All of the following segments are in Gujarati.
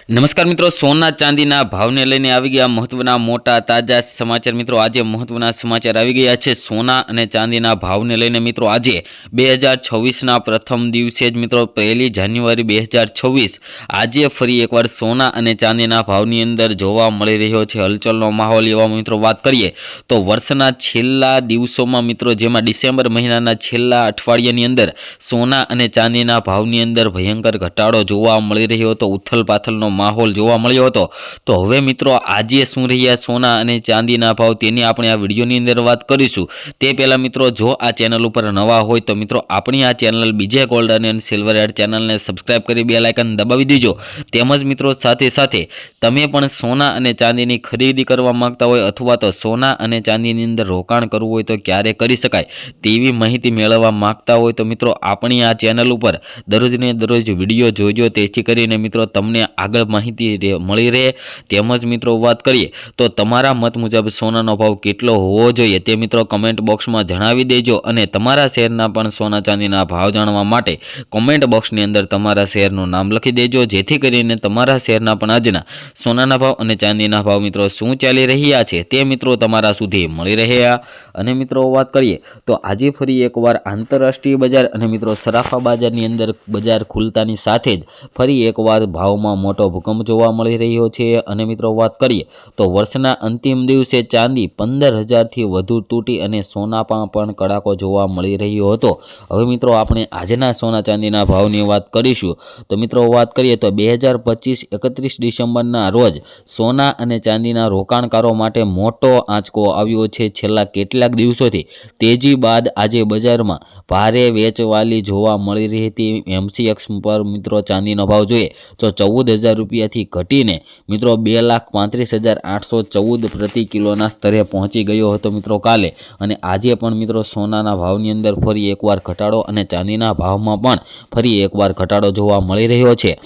નમસ્કાર મિત્રો, સોના ચાંદીના ભાવને લઈને આવી ગયા મહત્વના મોટા તાજા સમાચાર। મિત્રો આજે મહત્વના સમાચાર આવી ગયા છે સોના અને ચાંદીના ભાવને લઈને। મિત્રો આજે 2026ના પ્રથમ દિવસે જ મિત્રો 1 જાન્યુઆરી 2026 આજે ફરી એકવાર સોના અને ચાંદીના ભાવની અંદર જોવા મળી રહ્યો છે હલચલનો માહોલ। એવા મિત્રો વાત કરીએ તો વર્ષના છેલ્લા દિવસોમાં મિત્રો જેમાં ડિસેમ્બર મહિનાના છેલ્લા અઠવાડિયાની અંદર સોના અને ચાંદીના ભાવની અંદર ભયંકર ઘટાડો જોવા મળી રહ્યો હતો, ઉથલપાથલનો માહોલ જોવા મળ્યો હતો। તો હવે મિત્રો આજે શું રહ્યા સોના અને ચાંદીના ભાવ તેની આપણે આ વિડીયોની અંદર વાત કરીશું। તે પહેલાં મિત્રો જો આ ચેનલ ઉપર નવા હોય તો મિત્રો આપણી આ ચેનલ બીજે ગોલ્ડ અને સિલ્વર એડ ચેનલને સબસ્ક્રાઇબ કરી બેલ આઇકન દબાવી દેજો। તેમજ મિત્રો સાથે સાથે તમે પણ સોના અને ચાંદીની ખરીદી કરવા માંગતા હોય અથવા તો સોના અને ચાંદીની અંદર રોકાણ કરવું હોય તો ક્યારે કરી શકાય તેવી માહિતી મેળવવા માંગતા હોય તો મિત્રો આપણી આ ચેનલ ઉપર દરરોજને દરરોજ વિડીયો જોજો, તેથી કરીને મિત્રો તમને આગળ માહિતી મળી રહે। તેમજ મિત્રો વાત કરીએ તો તમારા મત મુજબ સોનાનો ભાવ કેટલો હોવો જોઈએ તે મિત્રો કમેન્ટ બોક્સમાં જણાવી દેજો અને તમારા શહેરના પણ સોના ચાંદીના ભાવ જાણવા માટે કમેન્ટ બોક્સની અંદર તમારા શહેરનું નામ લખી દેજો, જેથી કરીને તમારા શહેરના પણ આજના સોનાના ભાવ અને ચાંદીના ભાવ મિત્રો શું ચાલી રહ્યા છે તે મિત્રો તમારા સુધી મળી રહ્યા। અને મિત્રો વાત કરીએ તો આજે ફરી એકવાર આંતરરાષ્ટ્રીય બજાર અને મિત્રો સરાફા બજારની અંદર બજાર ખુલતાની સાથે જ ફરી એકવાર ભાવમાં મોટો ભૂકંપ જોવા મળી રહ્યો છે। અને મિત્રો વાત કરીએ તો વર્ષના અંતિમ દિવસે ચાંદી 15,000થી વધુ તૂટી અને સોનામાં પણ કડાકો જોવા મળી રહ્યો હતો। હવે મિત્રો આપણે આજના સોના ચાંદીના ભાવની વાત કરીશું। તો મિત્રો વાત કરીએ તો 2025 31 ડિસેમ્બરના રોજ સોના અને ચાંદીના રોકાણકારો માટે મોટો આંચકો આવ્યો છે। છેલ્લા કેટલાક દિવસોથી તેજી બાદ આજે બજારમાં ભારે વેચવાલી જોવા મળી રહી હતી। MCX પર મિત્રો ચાંદીનો ભાવ જોઈએ તો 14,000 રૂપિયાથી ઘટીને મિત્રો 2,35,814 પ્રતિ કિલોના સ્તરે પહોંચી ગયો હતો મિત્રો કાલે। અને આજે પણ મિત્રો સોનાના ભાવની અંદર ફરી એકવાર ઘટાડો અને ચાંદીના ભાવમાં પણ ફરી એકવાર ઘટાડો જોવા મળી રહ્યો છે।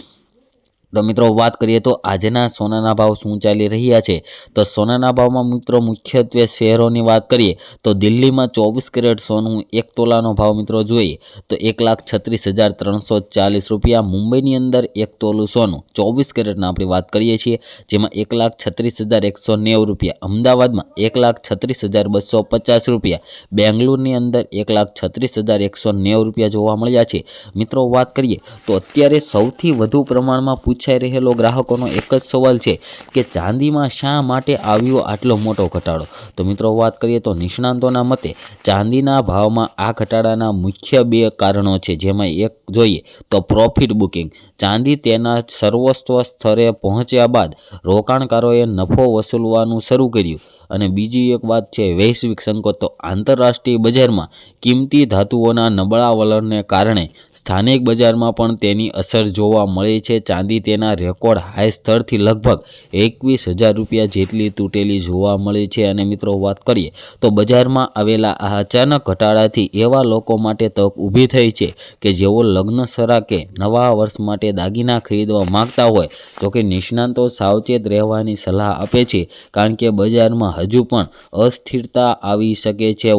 તો મિત્રો વાત કરીએ તો આજના સોનાના ભાવ શું ચાલી રહ્યા છે તો સોનાના ભાવમાં મિત્રો મુખ્યત્વે શહેરોની વાત કરીએ તો દિલ્હીમાં 24 કેરેટ સોનું 1 તોલાનો ભાવ મિત્રો જોઈએ તો 1,36,340 રૂપિયા। મુંબઈની અંદર 1 તોલું સોનું 24 કેરેટના આપણે વાત કરીએ છીએ જેમાં 1,36,190 રૂપિયા। અમદાવાદમાં 1,36,250 રૂપિયા। બેંગ્લોરની અંદર 1,36,190 રૂપિયા જોવા મળ્યા છે। મિત્રો વાત કરીએ તો અત્યારે સૌથી વધુ પ્રમાણમાં પૂછાઈ રહેલો ગ્રાહકોનો એક જ સવાલ છે કે ચાંદીમાં શા માટે આવ્યો આટલો મોટો ઘટાડો। તો મિત્રો વાત કરીએ તો નિષ્ણાંતોના મતે ચાંદીના ભાવમાં આ ઘટાડાના મુખ્ય 2 કારણો છે, જેમાં એક જોઈએ તો પ્રોફિટ બુકિંગ। ચાંદી તેના સર્વોચ્ચ સ્તરે પહોંચ્યા બાદ રોકાણકારોએ નફો વસૂલવાનું શરૂ કર્યું। અને બીજી એક વાત છે વૈશ્વિક સંકટ। તો આંતરરાષ્ટ્રીય બજારમાં કિંમતી ધાતુઓના નબળા વલણને કારણે સ્થાનિક બજારમાં પણ તેની અસર જોવા મળે છે। ચાંદી તેના રેકોર્ડ હાઈ સ્તરથી લગભગ 21,000 રૂપિયા જેટલી તૂટેલી જોવા મળે છે। અને મિત્રો વાત કરીએ તો બજારમાં આવેલા આ અચાનક ઘટાડાથી એવા લોકો માટે તક ઊભી થઈ છે કે જેઓ લગ્નસરા કે નવા વર્ષ માટે દાગીના ખરીદવા માંગતા હોય। તો કે નિષ્ણાંતો સાવચેત રહેવાની સલાહ આપે છે કારણ કે બજારમાં હજુ પણ અસ્થિરતા આવી શકે છે,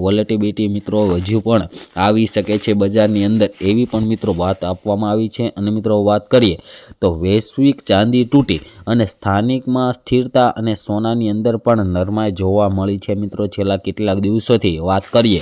વોલેટિલિટી મિત્રો હજુ પણ આવી શકે છે બજારની અંદર, એવી પણ મિત્રો વાત આપવામાં આવી છે। અને મિત્રો વાત કરીએ તો વૈશ્વિક ચાંદી તૂટી અને સ્થાનિકમાં સ્થિરતા અને સોનાની અંદર પણ નરમાઈ જોવા મળી છે મિત્રો છેલ્લા કેટલાક દિવસોથી વાત કરીએ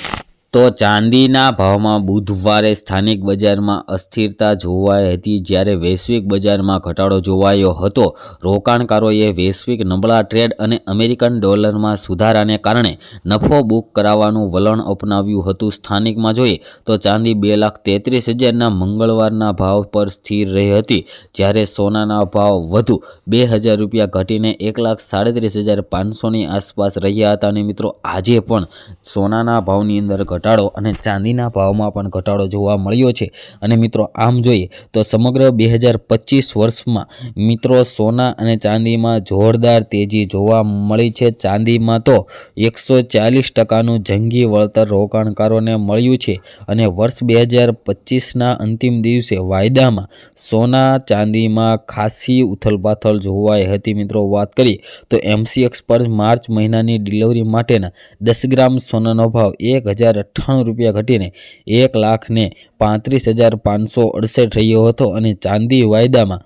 તો ચાંદીના ભાવમાં બુધવારે સ્થાનિક બજારમાં અસ્થિરતા જોવાઈ હતી, જ્યારે વૈશ્વિક બજારમાં ઘટાડો જોવાયો હતો। રોકાણકારોએ વૈશ્વિક નબળા ટ્રેડ અને અમેરિકન ડોલરમાં સુધારાને કારણે નફો બુક કરાવવાનું વલણ અપનાવ્યું હતું। સ્થાનિકમાં જોઈએ તો ચાંદી 2,33,000ના મંગળવારના ભાવ પર સ્થિર રહી હતી, જ્યારે સોનાના ભાવ વધુ 2,000 રૂપિયા ઘટીને 1,37,500ની આસપાસ રહ્યા હતા। અને મિત્રો આજે પણ સોનાના ભાવની અંદર ઘટાડો અને ચાંદીના ભાવમાં પણ ઘટાડો જોવા મળ્યો છે। અને મિત્રો આમ જોઈએ તો સમગ્ર 2025 વર્ષમાં મિત્રો સોના અને ચાંદીમાં જોરદાર તેજી જોવા મળી છે। ચાંદીમાં તો 140%નું જંગી વળતર રોકાણકારોને મળ્યું છે અને વર્ષ 2025ના અંતિમ દિવસે વાયદામાં સોના ચાંદીમાં ખાસી ઉથલપાથલ જોવાઈ હતી। મિત્રો વાત કરીએ તો MCX પર માર્ચ મહિનાની ડિલિવરી માટેના 10 ગ્રામ સોનાનો ભાવ 1,098 રૂપિયા ઘટીને 1,35,568 રહ્યો હતો અને ચાંદી વાયદામાં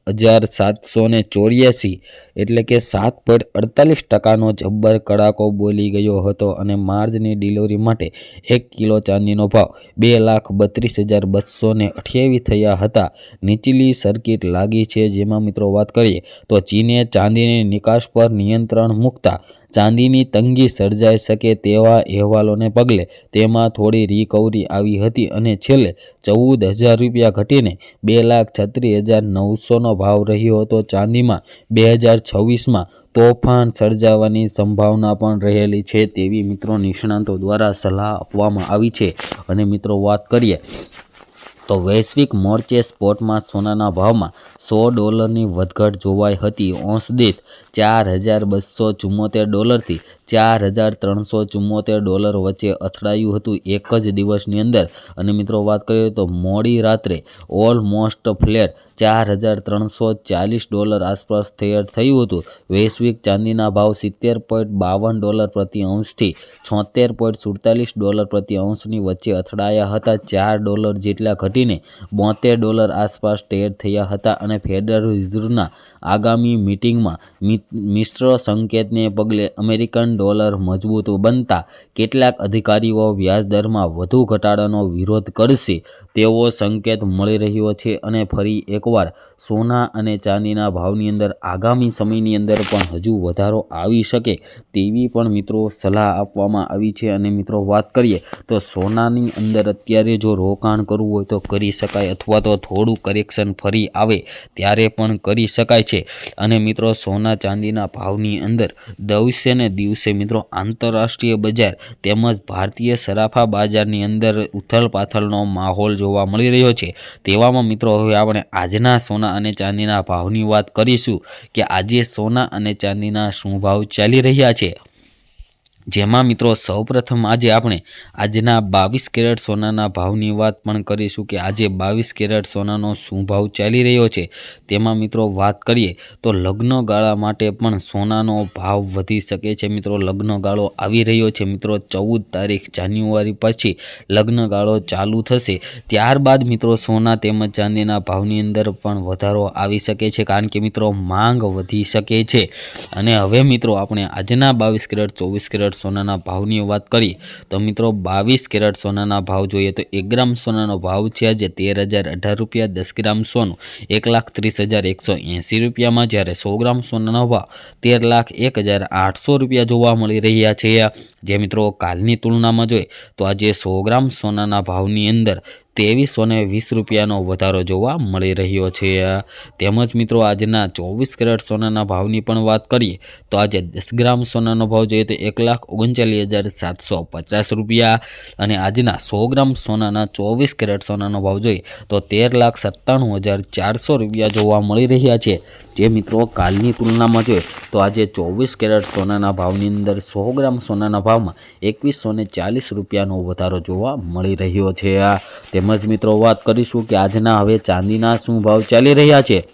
1784 એટલે કે 7.48% જબ્બર કડાકો બોલી ગયો હતો અને માર્ચની ડિલિવરી માટે 1 કિલો ચાંદીનો ભાવ 2,32,228 થયા હતા। નીચલી સર્કિટ લાગી છે, જેમાં મિત્રો વાત કરીએ તો ચીને ચાંદીની નિકાસ પર નિયંત્રણ મૂકતા ચાંદીની તંગી સર્જાઈ શકે તેવા અહેવાલોને પગલે તેમાં થોડી રિકવરી આવી હતી અને છેલ્લે 14,000 રૂપિયા ઘટીને 2,36,900નો ભાવ રહ્યો હતો। ચાંદીમાં 2026માં તોફાન સર્જાવાની સંભાવના પણ રહેલી છે તેવી મિત્રો નિષ્ણાંતો દ્વારા સલાહ આપવામાં આવી છે। અને મિત્રો વાત કરીએ તો વૈશ્વિક મોરચે સ્પોટમાં સોનાના ભાવમાં $100ની વધઘટ જોવાઈ હતી। ઓંસ દીઠ $4,274 $4,374 વચ્ચે અથડાયું હતું એક જ દિવસની અંદર। અને મિત્રો વાત કરીએ તો મોડી રાત્રે ઓલમોસ્ટ ફ્લેટ $4,340 આસપાસ થયું હતું। વૈશ્વિક ચાંદીના ભાવ $70.52 પ્રતિ અંશથી $76.47 પ્રતિ અંશની વચ્ચે અથડાયા હતા। $4 જેટલા ઘટીને $72 આસપાસ ટ્રેડ થયા હતા। અને ફેડરલ રિઝર્વના આગામી મીટિંગમાં મિશ્ર સંકેતને પગલે અમેરિકન ડોલર મજબૂત બનતા કેટલાક અધિકારીઓ વ્યાજદરમાં વધુ ઘટાડાનો વિરોધ કરશે તેવો સંકેત મળી રહ્યો છે। અને ફરી એકવાર સોના અને ચાંદીના ભાવની અંદર આગામી સમયની અંદર પણ હજુ વધારો આવી શકે તેવી પણ મિત્રો સલાહ આપવામાં આવી છે। અને મિત્રો વાત કરીએ તો સોનાની અંદર અત્યારે જો રોકાણ કરવું હોય તો કરી શકાય, અથવા તો થોડું કરેક્શન ફરી આવે ત્યારે પણ કરી શકાય છે। અને મિત્રો સોના ચાંદીના ભાવની અંદર દિવસે ને દિવસે મિત્રો આંતરરાષ્ટ્રીય બજાર તેમજ ભારતીય સરાફા બજારની અંદર ઉથલપાથલનો માહોલ જોવા મળી રહ્યો છે। તેવામાં મિત્રો હવે આપણે આજના સોના અને ચાંદીના ભાવની વાત કરીશું કે આજે સોના અને ચાંદીના શું ભાવ ચાલી રહ્યા છે। જેમાં મિત્રો સૌપ્રથમ આજે આપણે આજના 22 કેરેટ સોનાના ભાવની વાત પણ કરીશું કે આજે 22 કેરેટ સોનાનો શું ભાવ ચાલી રહ્યો છે। તેમાં મિત્રો વાત કરીએ તો લગ્ન ગાળા માટે પણ સોનાનો ભાવ વધી શકે છે। મિત્રો લગ્ન ગાળો આવી રહ્યો છે મિત્રો 14 તારીખ જાન્યુઆરી પછી લગ્ન ગાળો ચાલુ થશે, ત્યારબાદ મિત્રો સોના તેમજ ચાંદીના ભાવની અંદર પણ વધારો આવી શકે છે, કારણ કે મિત્રો માંગ વધી શકે છે। અને હવે મિત્રો આપણે આજના 22 કેરેટ 24 કેરેટ સોનાના ભાવની વાત કરીએ તો મિત્રો 22 કેરેટ સોનાના ભાવ જોઈએ તો 1 ગ્રામ સોનાનો ભાવ છે આજે 13,018 રૂપિયા। 10 ગ્રામ સોનું 1,30,180 રૂપિયામાં, જ્યારે 100 ગ્રામ સોનાનો ભાવ 13,01,800 રૂપિયા જોવા મળી રહ્યા છે। જે મિત્રો કાલની તુલનામાં જોઈએ તો આજે 100 ગ્રામ સોનાના ભાવની અંદર 2320 રૂપિયાનો વધારો જોવા મળી રહ્યો છે। તેમજ મિત્રો આજના 24 કેરેટ સોનાના ભાવની પણ વાત કરીએ તો આજે 10 ગ્રામ સોનાનો ભાવ જોઈએ તો 1,39,750 રૂપિયા। અને આજના 100 ગ્રામ સોનાના 24 કેરેટ સોનાનો ભાવ જોઈએ તો 13,97,400 રૂપિયા જોવા મળી રહ્યા છે। જે મિત્રો કાલની તુલનામાં જોઈએ તો આજે 24 કેરેટ સોનાના ભાવની અંદર 100 ગ્રામ સોનાના ભાવમાં 2,140 રૂપિયાનો વધારો જોવા મળી રહ્યો છે। તેમજ મિત્રો વાત કરીશું કે આજના હવે ચાંદીના શું ભાવ ચાલી રહ્યા છે।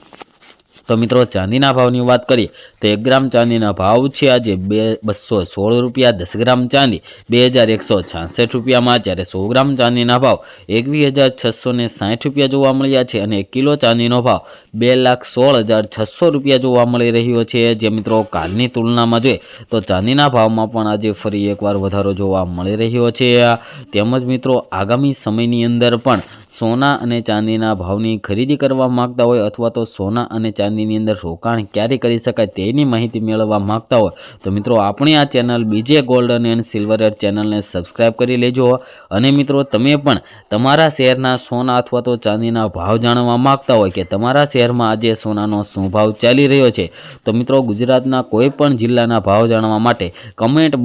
તો મિત્રો ચાંદીના ભાવની વાત કરીએ તો 1 ગ્રામ ચાંદીના ભાવ છે આજે 216 રૂપિયા। 10 ગ્રામ ચાંદી 2,166 રૂપિયામાં, જ્યારે 100 ગ્રામ ચાંદીના ભાવ 21,660 રૂપિયા જોવા મળ્યા છે। અને 1 કિલો ચાંદીનો ભાવ 2,16,600 રૂપિયા જોવા મળી રહ્યો છે। જે મિત્રો કાલની તુલનામાં જોઈએ તો ચાંદીના ભાવમાં પણ આજે ફરી એકવાર વધારો જોવા મળી રહ્યો છે। તેમજ મિત્રો આગામી સમયની અંદર પણ સોના અને ચાંદીના ભાવની ખરીદી કરવા માંગતા હોય અથવા તો સોના અને ચાંદીની અંદર રોકાણ ક્યારે કરી શકાય તેની માહિતી મેળવવા માંગતા હોય તો મિત્રો આપણી આ ચેનલ બીજે ગોલ્ડન એન્ડ સિલ્વર રેટ ચેનલને સબસ્ક્રાઈબ કરી લેજો। અને મિત્રો તમે પણ તમારા શહેરના સોના અથવા તો ચાંદીના ભાવ જાણવા માંગતા હોય કે તમારા શહેરમાં આજે સોનાનો શું ભાવ ચાલી રહ્યો છે તો મિત્રો ગુજરાતના કોઈ પણ જિલ્લાના ભાવ જાણવા માટે કમેન્ટ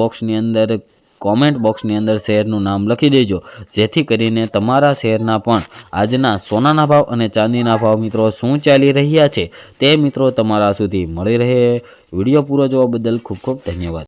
બોક્સની અંદર શહેરનું નામ લખી દેજો, જેથી કરીને તમારા શહેરના પણ આજના સોનાના ભાવ અને ચાંદીના ભાવ મિત્રો શું ચાલી રહ્યા છે તે મિત્રો તમારા સુધી મળી રહે। વિડીયો પૂરો જોવા બદલ ખૂબ ખૂબ ધન્યવાદ।